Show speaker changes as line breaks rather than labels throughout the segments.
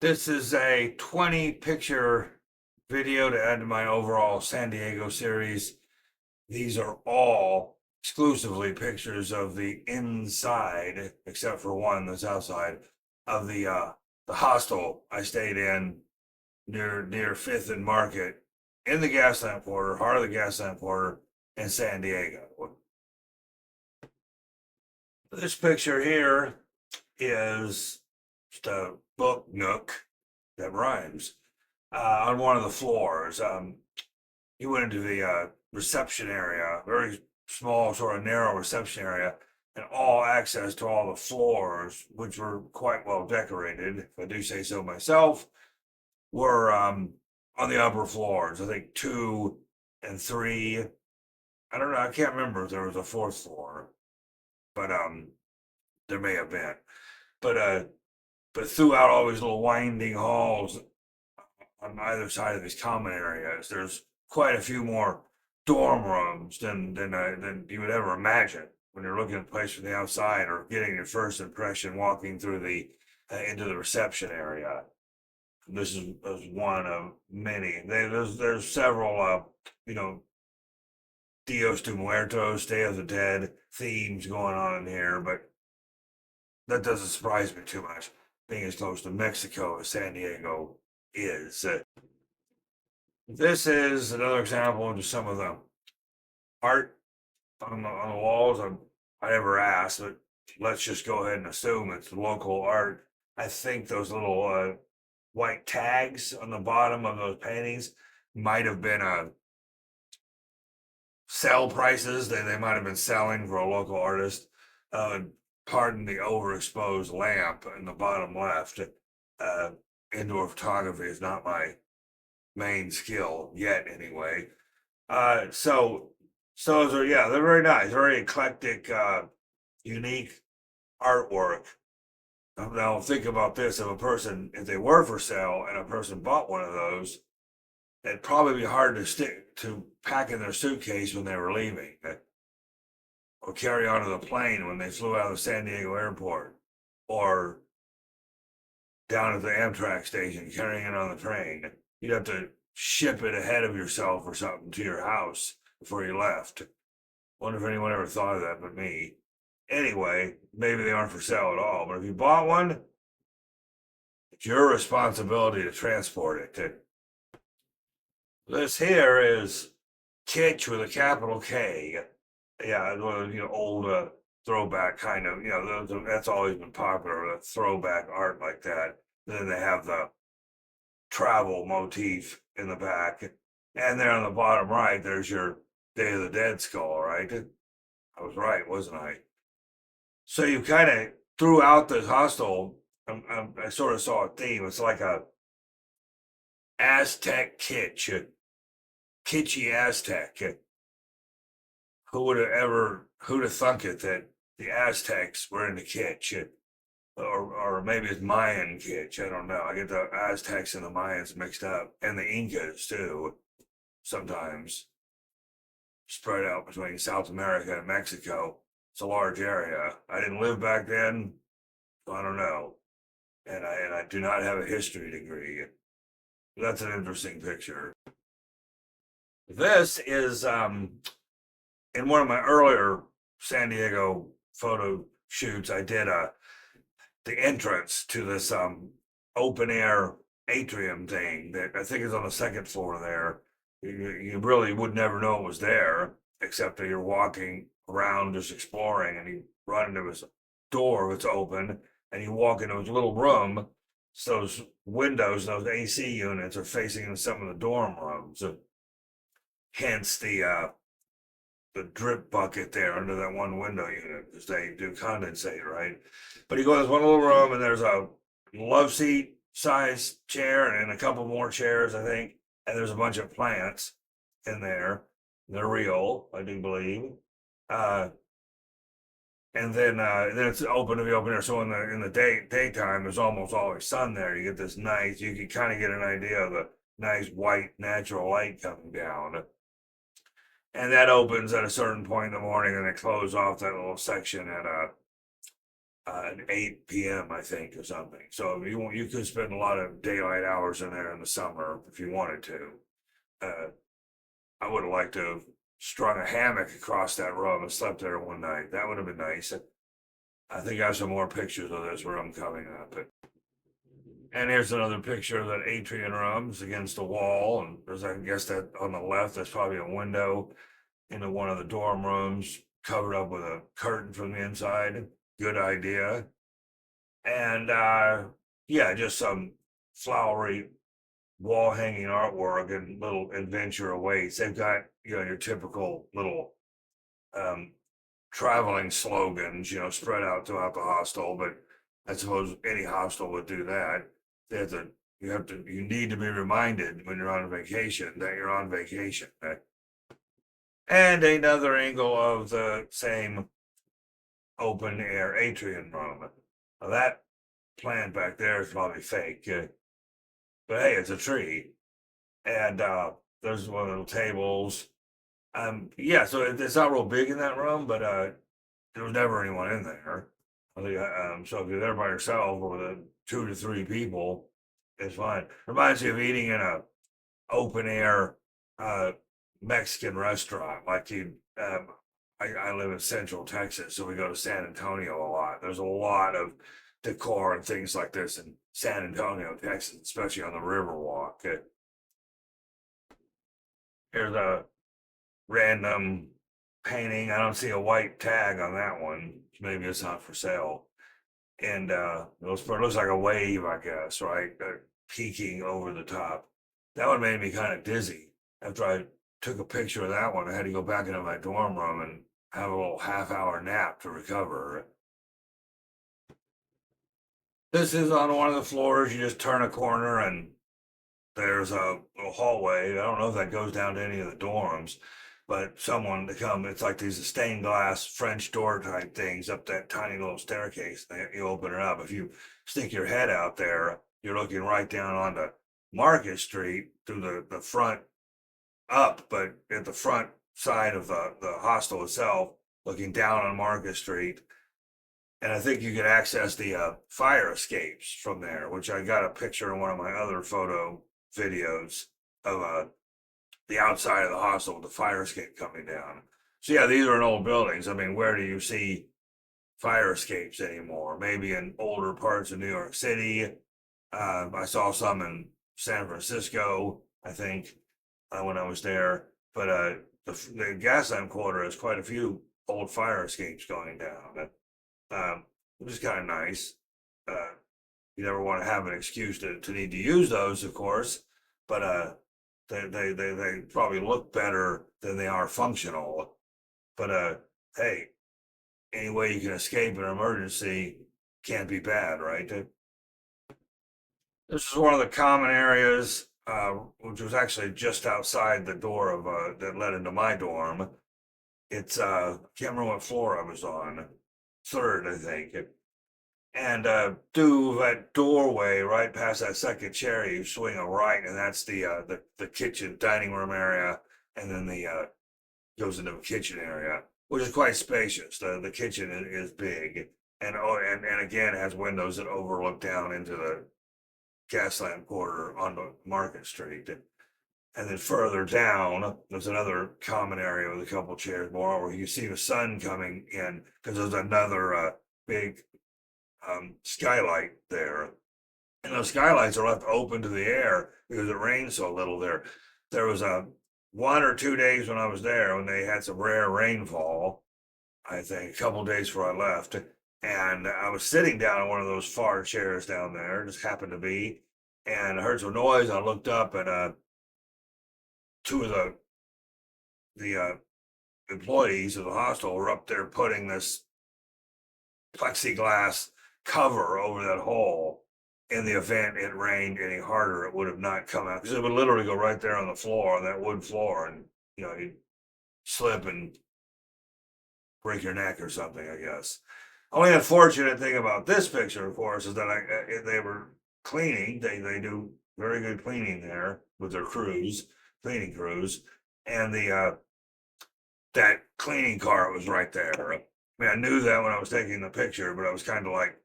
This is a 20 picture video to add to my overall San Diego series. These are all exclusively pictures of the inside, except for one that's outside, of the hostel I stayed in near Fifth and Market in the Gaslamp Quarter, heart of the Gaslamp Quarter in San Diego. This picture here is just a book nook that rhymes on one of the floors. You went into the reception area, very small, sort of narrow reception area, and all access to all the floors, which were quite well decorated, if I do say so myself, were on the upper floors. I think 2 and 3. I don't know. I can't remember if there was a fourth floor, but there may have been. But throughout all these little winding halls on either side of these common areas, there's quite a few more dorm rooms than you would ever imagine when you're looking at a place from the outside or getting your first impression walking through the into the reception area. This is one of many. There's several Dios de Muertos, Day of the Dead themes going on in here, but that doesn't surprise me too much, being as close to Mexico as San Diego is. This is another example of just some of the art on the walls. I never asked, but let's just go ahead and assume it's local art. I think those little white tags on the bottom of those paintings might have been sell prices. They might have been selling for a local artist. Pardon the overexposed lamp in the bottom left. Indoor photography is not my main skill yet, anyway. So those are, yeah, they're very nice, very eclectic, unique artwork. Now think about this: if they were for sale and a person bought one of those, it'd probably be hard to pack in their suitcase when they were leaving, or carry onto the plane when they flew out of San Diego airport, or down at the Amtrak station carrying it on the train. You'd have to ship it ahead of yourself or something to your house before you left. Wonder if anyone ever thought of that but me. Anyway, maybe they aren't for sale at all, but if you bought one, it's your responsibility to transport it. This here is Kitsch with a capital K. Yeah, old throwback kind of, that's always been popular, that throwback art like that. Then they have the travel motif in the back. And there on the bottom right, there's your Day of the Dead skull, right? I was right, wasn't I? So you kind of, throughout this hostel, I sort of saw a theme. It's like a Aztec kitsch, kitschy Aztec. Who'd have thunk it that the Aztecs were into kitsch? Or maybe it's Mayan kitsch. I don't know. I get the Aztecs and the Mayans mixed up, and the Incas too, sometimes. Spread out between South America and Mexico. It's a large area. I didn't live back then, so I don't know. And I do not have a history degree. That's an interesting picture. This is in one of my earlier San Diego photo shoots. I did the entrance to this open air atrium thing that I think is on the second floor there. You really would never know it was there, except that you're walking around just exploring, and you run into this door that's open, and you walk into this little room. So those windows, those AC units are facing into some of the dorm rooms. Hence the drip bucket there under that one window unit, because they do condensate, right? But you go to this one little room, and there's a love seat size chair and a couple more chairs, I think. And there's a bunch of plants in there. They're real, I do believe. And then it's open to the open air. So in the daytime, there's almost always sun there. You get this nice. You can kind of get an idea of the nice white natural light coming down. And that opens at a certain point in the morning, and they close off that little section at at 8 p.m. I think or something. So you could spend a lot of daylight hours in there in the summer if you wanted to. Uh, I would have liked to have strung a hammock across that room and slept there one night. That would have been nice. I think I have some more pictures of this room coming up. And here's another picture of that atrium room's against the wall. And there's, I guess, that on the left, that's probably a window into one of the dorm rooms, covered up with a curtain from the inside. Good idea. And yeah, just some flowery wall hanging artwork and little adventure awaits. They've got, your typical little um, traveling slogans, spread out throughout the hostel, but I suppose any hostel would do that. They have to, you need to be reminded when you're on vacation that you're on vacation. And another angle of the same open air atrium room. Now that plant back there is probably fake, but hey, it's a tree. And there's one of the tables. Yeah, so it's not real big in that room, but there was never anyone in there. I think, so if you're there by yourself or with 2 to 3 people, it's fine. Reminds me of eating in a open air uh, Mexican restaurant. Like I live in Central Texas, so we go to San Antonio a lot. There's a lot of decor and things like this in San Antonio, Texas, especially on the Riverwalk. Here's a random painting. I don't see a white tag on that one. Maybe it's not for sale. And it looks like a wave, I guess, right? Peeking over the top. That one made me kind of dizzy. After I took a picture of that one, I had to go back into my dorm room and have a little half-hour nap to recover. This is on one of the floors. You just turn a corner and there's a little hallway. I don't know if that goes down to any of the dorms, but someone to come, it's like these stained glass French door type things up that tiny little staircase. You open it up. If you stick your head out there, you're looking right down onto Market Street through the front up, but at the front side of the hostel itself, looking down on Market Street. And I think you could access the fire escapes from there, which I got a picture in one of my other photo videos of the outside of the hostel with the fire escape coming down. So yeah, these are in old buildings. I mean, where do you see fire escapes anymore? Maybe in older parts of New York City. I saw some in San Francisco, I think, when I was there. But the Gaslamp Quarter has quite a few old fire escapes going down. Which is kind of nice. Uh, you never want to have an excuse to need to use those, of course, but they probably look better than they are functional. But hey, any way you can escape an emergency can't be bad, right? This is one of the common areas, which was actually just outside the door of that led into my dorm. It's I can't remember what floor I was on, third, I think. And through that doorway, right past that second chair, you swing a right, and that's the kitchen dining room area, and then the goes into the kitchen area, which is quite spacious. The kitchen is big, and and again has windows that overlook down into the Gaslamp Quarter onto Market Street. And then further down, there's another common area with a couple chairs more where you see the sun coming in because there's another big skylight there. And those skylights are left open to the air because it rains so little there. There was a 1 or 2 days when I was there when they had some rare rainfall, I think, a couple days before I left. And I was sitting down in one of those far chairs down there, just happened to be, and I heard some noise. I looked up and two of the employees of the hostel were up there putting this plexiglass cover over that hole. In the event it rained any harder, it would have not come out because it would literally go right there on the floor, on that wood floor, and you'd slip and break your neck or something, I guess. Only unfortunate thing about this picture, of course, is that they were cleaning. They do very good cleaning there with their cleaning crews, and the that cleaning cart was right there. I mean, I knew that when I was taking the picture, but I was kind of like,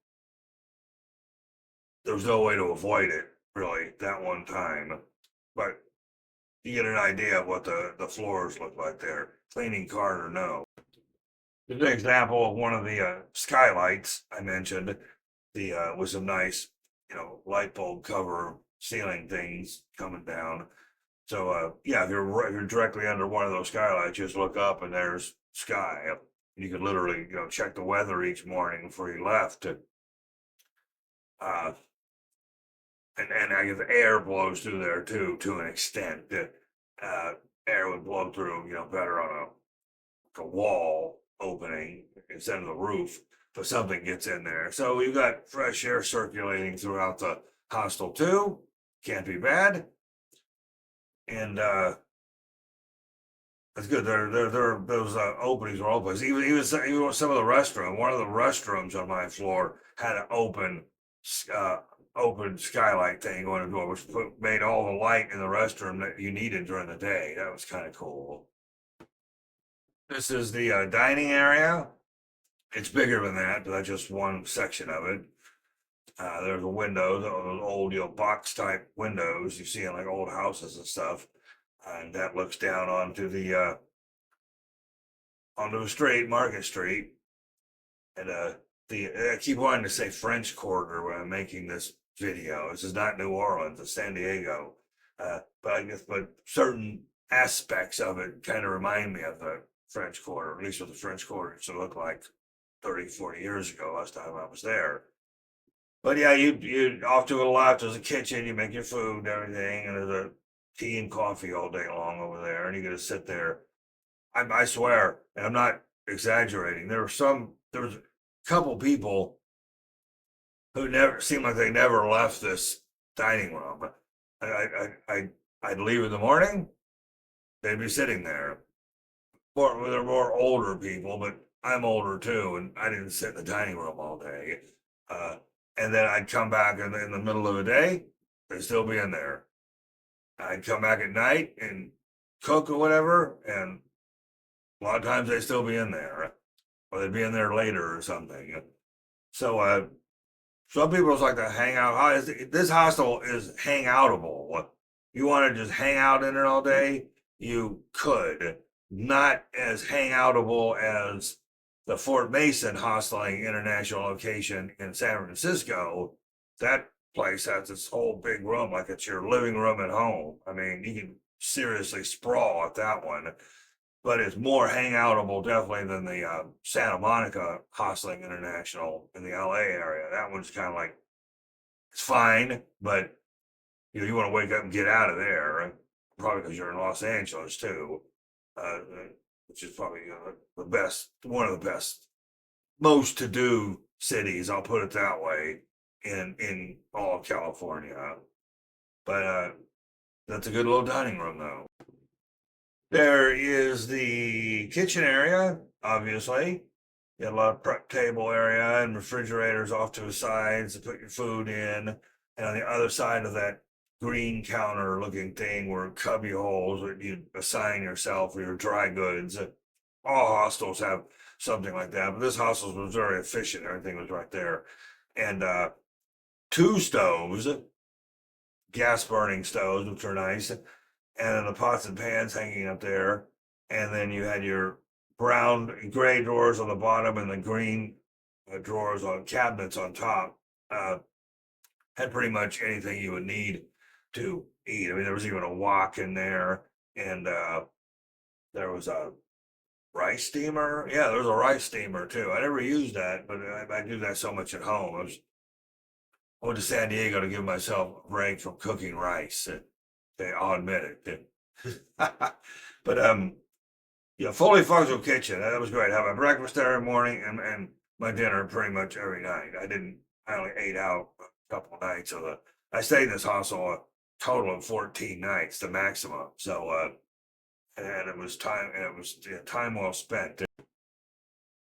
there was no way to avoid it really that one time. But you get an idea of what the floors look like there, cleaning card or no. Here's an example of one of the skylights I mentioned. The with some nice, light bulb cover ceiling things coming down. So yeah, if you're directly under one of those skylights, just look up and there's sky. You could literally, check the weather each morning before you left. Uh, and I guess air blows through there too, to an extent. That air would blow through, better on a wall opening instead of the roof, but something gets in there. So you've got fresh air circulating throughout the hostel too. Can't be bad. And that's good. Those openings were open. Even some of the restroom. One of the restrooms on my floor had an uh, open skylight thing going into it, which made all the light in the restroom that you needed during the day. That was kind of cool. This is the dining area. It's bigger than that, but that's just one section of it. There's a window, those old, box type windows you see in like old houses and stuff, and that looks down onto a street, Market Street, and I keep wanting to say French Quarter when I'm making this video. This is not New Orleans, it's San Diego, but certain aspects of it kind of remind me of the French Quarter, at least what the French Quarter used to look like 30, 40 years ago. Last time I was there. But yeah, you off to the left. There's a kitchen. You make your food and everything, and there's a tea and coffee all day long over there, and you got to sit there. I swear, and I'm not exaggerating. There was a couple people who never seemed like they never left this dining room. I'd leave in the morning. They'd be sitting there. They're more older people, but I'm older too, and I didn't sit in the dining room all day. Uh, and then I'd come back in the middle of the day, they'd still be in there. I'd come back at night and cook or whatever, and a lot of times they'd still be in there, or they'd be in there later or something. So some people just like to hang out. This hostel is hangoutable. You want to just hang out in it all day, you could. Not as hangoutable as the Fort Mason Hosteling International location in San Francisco. That place has this whole big room, like it's your living room at home. I mean, you can seriously sprawl at that one, but it's more hangoutable definitely than the Santa Monica Hosteling International in the LA area. That one's kind of like, it's fine, but you want to wake up and get out of there, probably because you're in Los Angeles too, uh, which is probably one of the best, most to do cities. I'll put it that way in all of California. But that's a good little dining room though. There is the kitchen area, obviously. You got a lot of prep table area and refrigerators off to the sides to put your food in. And on the other side of that green counter looking thing were cubby holes that you assign yourself for your dry goods. All hostels have something like that, but this hostel was very efficient. Everything was right there. And two stoves, gas burning stoves, which are nice, and then the pots and pans hanging up there. And then you had your brown gray drawers on the bottom and the green drawers on cabinets on top. Had pretty much anything you would need to eat. I mean, there was even a wok in there, and there was a rice steamer. Yeah, there was a rice steamer too. I never used that, but I do that so much at home. I went to San Diego to give myself a break from cooking rice. I'll admit it. But yeah, fully functional kitchen. That was great. I have my breakfast every morning and my dinner pretty much every night. I only ate out a couple of nights I stayed in this hostel a total of 14 nights, the maximum. So and it was time well spent.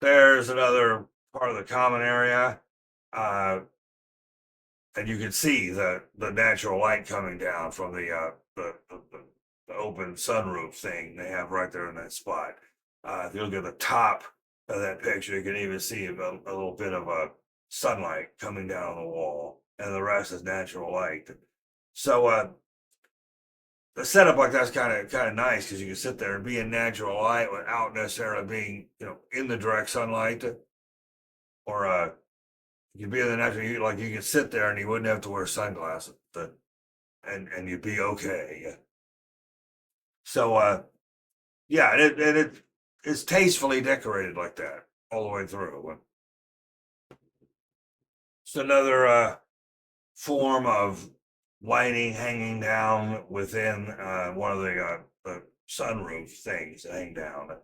There's another part of the common area. Uh and you can see the natural light coming down from the open sunroof thing they have right there in that spot. If you look at the top of that picture, you can even see a little bit of a sunlight coming down the wall, and the rest is natural light. So the setup like that's kind of nice because you can sit there and be in natural light without necessarily being in the direct sunlight, or you can be in the natural like you can sit there and you wouldn't have to wear sunglasses, and you'd be okay. So yeah, it's tastefully decorated like that all the way through. It's another form of lighting hanging down within one of the sunroof things that hang down.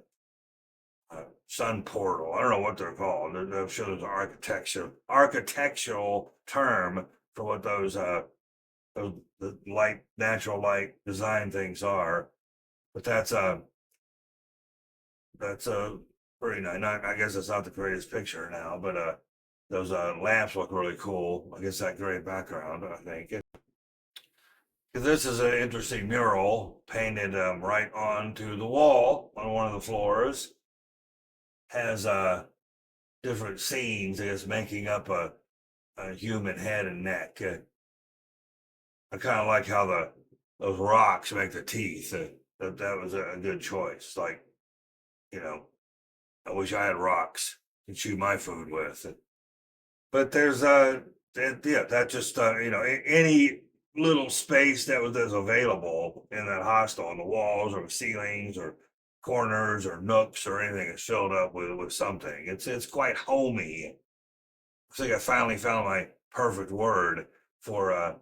Sun portal. I don't know what they're called. I'm sure there's an architectural term for what those the light natural light design things are. But that's a pretty nice. I guess it's not the greatest picture now, but those lamps look really cool. I guess that gray background. I think this is an interesting mural painted right onto the wall on one of the floors. Has different scenes, I guess, making up a human head and neck. I kind of like how those rocks make the teeth. That was a good choice. Like, you know, I wish I had rocks to chew my food with. But there's yeah, that just any little space that's available in that hostel on the walls or ceilings or corners or nooks or anything is filled up with something. It's quite homey. I think I finally found my perfect word for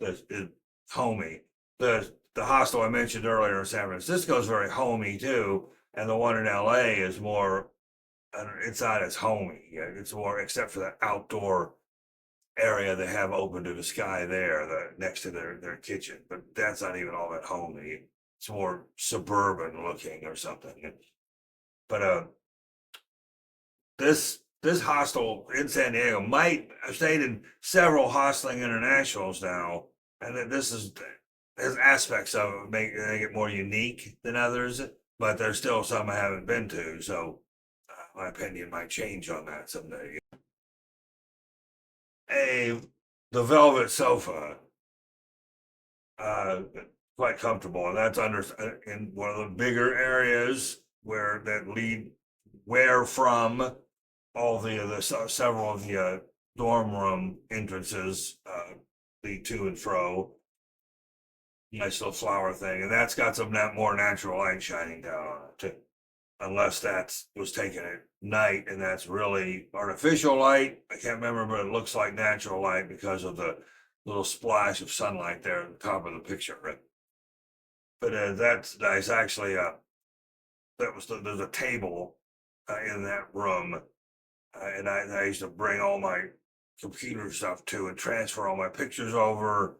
the homey. The hostel I mentioned earlier in San Francisco is very homey too, and the one in LA is more inside it's homey. Yeah, it's more except for the outdoor area they have open to the sky there, next to their kitchen. But that's not even all that homey. It's more suburban looking or something. But this hostel in San Diego might have stayed in several Hostling Internationals now, and that this is there's aspects of it make it more unique than others, but there's still some I haven't been to, so my opinion might change on that someday. A the velvet sofa, uh, quite comfortable, and that's under in one of the bigger areas where that lead where from all the several of the dorm room entrances lead to and fro. Nice little flower thing, and that's got some more natural light shining down on it too. Unless that was taken at night and that's really artificial light. I can't remember, but it looks like natural light because of the little splash of sunlight there at the top of the picture. Right? But that's nice. Actually, there's a table in that room, and I used to bring all my computer stuff to and transfer all my pictures over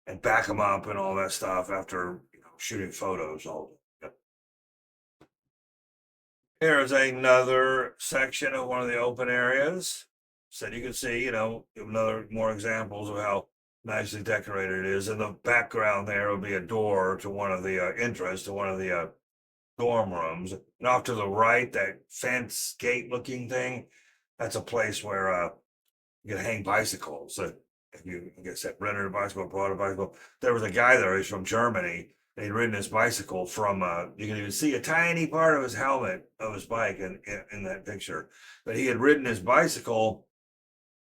and back them up and all that stuff after shooting photos all. Here's another section of one of the open areas. So you can see, another more examples of how nicely decorated it is. In the background there will be a door to one of the entrance to one of the dorm rooms. And off to the right, that fence gate looking thing, that's a place where you can hang bicycles. If you, like I said, rented a bicycle, bought a bicycle. There was a guy there, he's from Germany. He'd ridden his bicycle from, you can even see a tiny part of his helmet of his bike in that picture. But he had ridden his bicycle.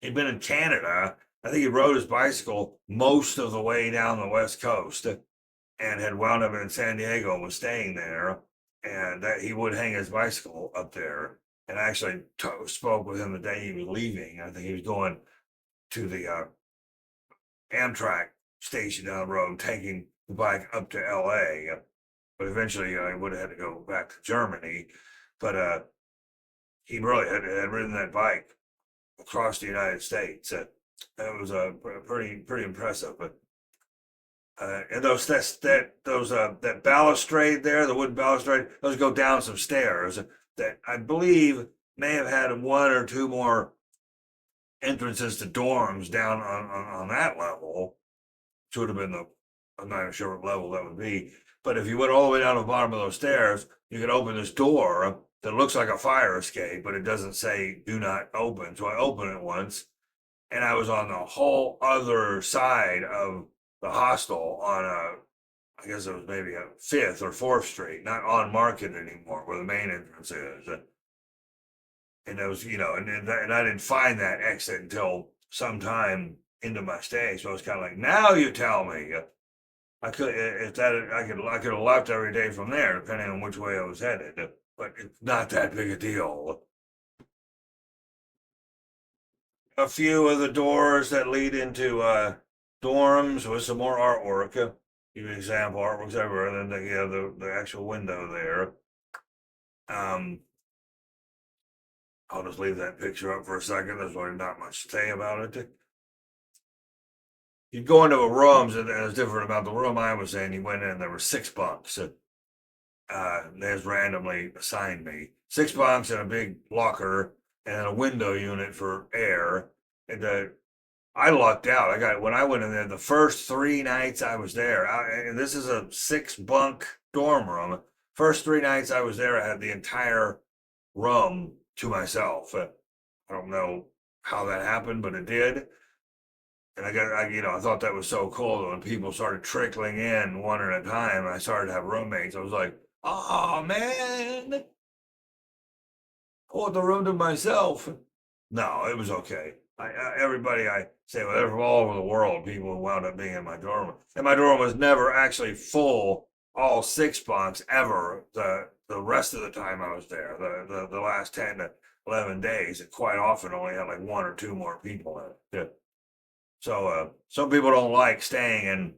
He'd been in Canada. I think he rode his bicycle most of the way down the West Coast and had wound up in San Diego and was staying there. And that he would hang his bicycle up there. And I actually spoke with him the day he was leaving. I think he was going to the Amtrak station down the road, taking the bike up to LA. But eventually I would have had to go back to Germany. But he really had ridden that bike across the United States. That was pretty impressive. But and that balustrade there, the wooden balustrade, those go down some stairs that I believe may have had one or two more entrances to dorms down on that level, which would have been I'm not sure what level that would be. But if you went all the way down to the bottom of those stairs, you could open this door that looks like a fire escape, but it doesn't say do not open. So I open it once, and I was on the whole other side of the hostel on I guess it was maybe a Fifth or Fourth Street, not on Market anymore, where the main entrance is. And it was, and I didn't find that exit until sometime into my stay. So I was kind of like, now you tell me. I could, if that, I could have left every day from there, depending on which way I was headed. But it's not that big a deal. A few of the doors that lead into dorms with some more artwork. Give example artworks everywhere, and then the actual window there. I'll just leave that picture up for a second. There's really not much to say about it. You'd go into a room, and it's different about the room I was in. You went in, there were 6 bunks. There's randomly assigned me 6 bunks and a big locker and a window unit for air. And I lucked out. When I went in there the first 3 nights I was there. And this is a 6 bunk dorm room. First 3 nights I was there, I had the entire room to myself. I don't know how that happened, but it did. And I thought that was so cool that when people started trickling in one at a time, I started to have roommates. I was like, oh man, I want the room to myself. No, it was okay. Everybody I say, well, they're from all over the world, people who wound up being in my dorm. And my dorm was never actually full, all 6 bunks ever. The rest of the time I was there, the last 10 to 11 days, it quite often only had like 1 or 2 more people in it. So some people don't like staying in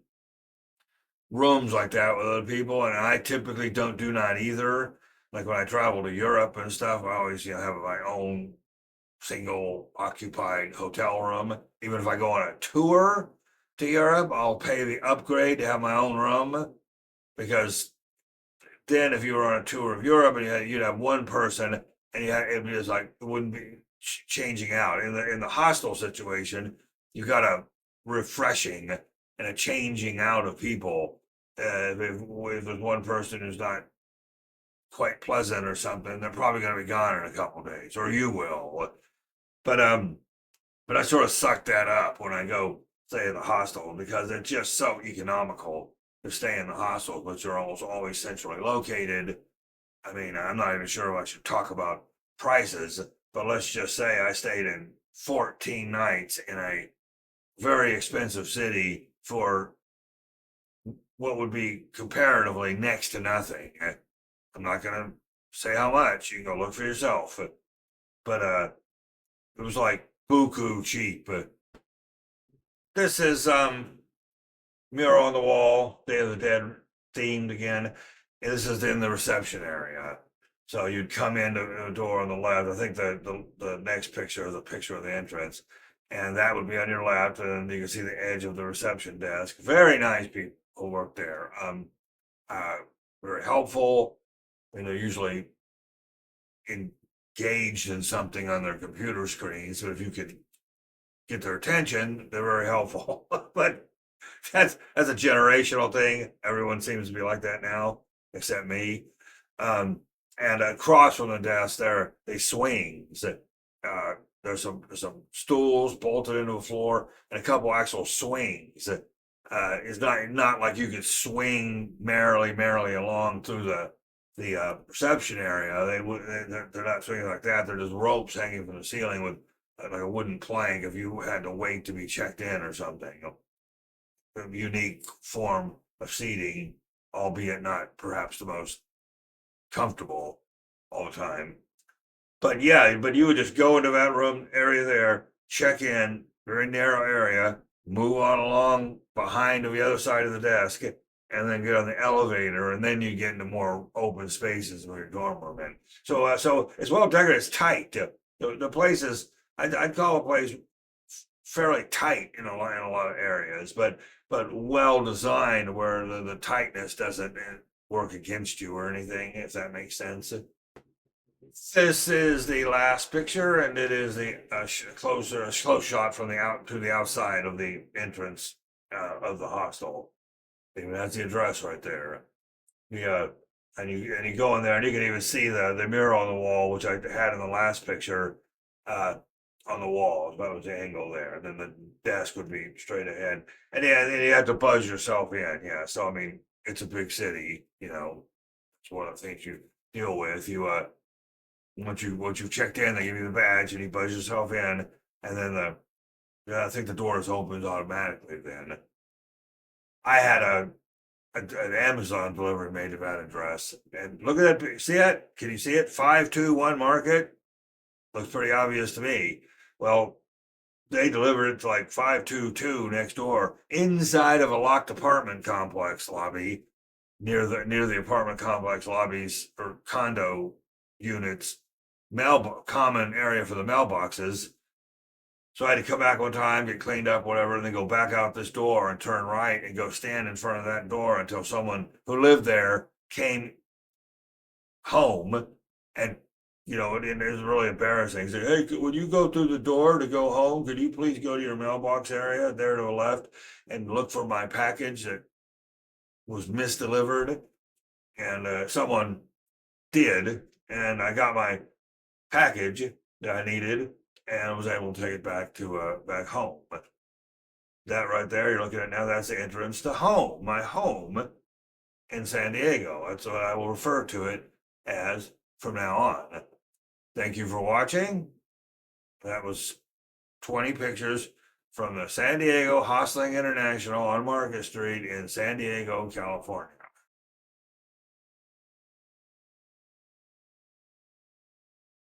rooms like that with other people, and I typically don't do not either. Like when I travel to Europe and stuff, I always have my own single occupied hotel room. Even if I go on a tour to Europe, I'll pay the upgrade to have my own room, because then if you were on a tour of Europe and you'd have one person and it'd be just like it wouldn't be changing out. In the hostel situation, you got a refreshing and a changing out of people. If there's one person who's not quite pleasant or something, they're probably going to be gone in a couple days, or you will. But I sort of suck that up when I go stay in the hostel, because it's just so economical to stay in the hostels, which are almost always centrally located. I mean, I'm not even sure if I should talk about prices, but let's just say I stayed in 14 nights in a very expensive city for what would be comparatively next to nothing. I'm not going to say how much. You can go look for yourself. But it was like buku cheap. This is mural on the wall, Day of the Dead themed again. And this is in the reception area. So you'd come into the door on the left. I think the next picture is a picture of the entrance, and that would be on your left, and you can see the edge of the reception desk. Very nice people who work there. Uh, Very helpful. Usually engaged in something on their computer screen. So if you could get their attention, they're very helpful. But that's a generational thing. Everyone seems to be like that now, except me. And across from the desk there, they swings. There's some stools bolted into the floor and a couple actual swings. It's not like you could swing merrily along through the reception area. They're not swinging like that. They're just ropes hanging from the ceiling with like a wooden plank if you had to wait to be checked in or something. A unique form of seating, albeit not perhaps the most comfortable all the time. But yeah, but you would just go into that room area there, check in, very narrow area, move on along behind to the other side of the desk, and then get on the elevator, and then you get into more open spaces where your dorm room in. So it's well decorated. It's tight. The place is, I'd call a place fairly tight in a lot of areas, but well designed where the tightness doesn't work against you or anything, if that makes sense. This is the last picture, and it is the close shot from the outside of the entrance of the hostel. Even has the address right there. Yeah, And you go in there and you can even see the mirror on the wall, which I had in the last picture, uh, on the wall. That was the angle there. And then the desk would be straight ahead. And yeah, and you have to buzz yourself in. Yeah. So I mean, it's a big city, it's one of the things you deal with. Once you checked in, they give you the badge and you buzz yourself in, and then yeah, I think the doors opens automatically then. I had an Amazon delivery made to that address. And look at that. See it? Can you see it? 521 Market. Looks pretty obvious to me. Well, they delivered it to like 522 next door inside of a locked apartment complex lobby near the apartment complex lobbies or condo units, common area for the mailboxes. So I had to come back one time, get cleaned up, whatever, and then go back out this door and turn right and go stand in front of that door until someone who lived there came home. And it was really embarrassing. He said, "Hey, when you go through the door to go home, could you please go to your mailbox area there to the left and look for my package that was misdelivered?" And someone did, and I got my package that I needed, and I was able to take it back home. But that right there, you're looking at now, that's the entrance to home, my home in San Diego. That's what I will refer to it as from now on. Thank you for watching. That was 20 pictures from the San Diego Hostling International on Market Street in San Diego, California.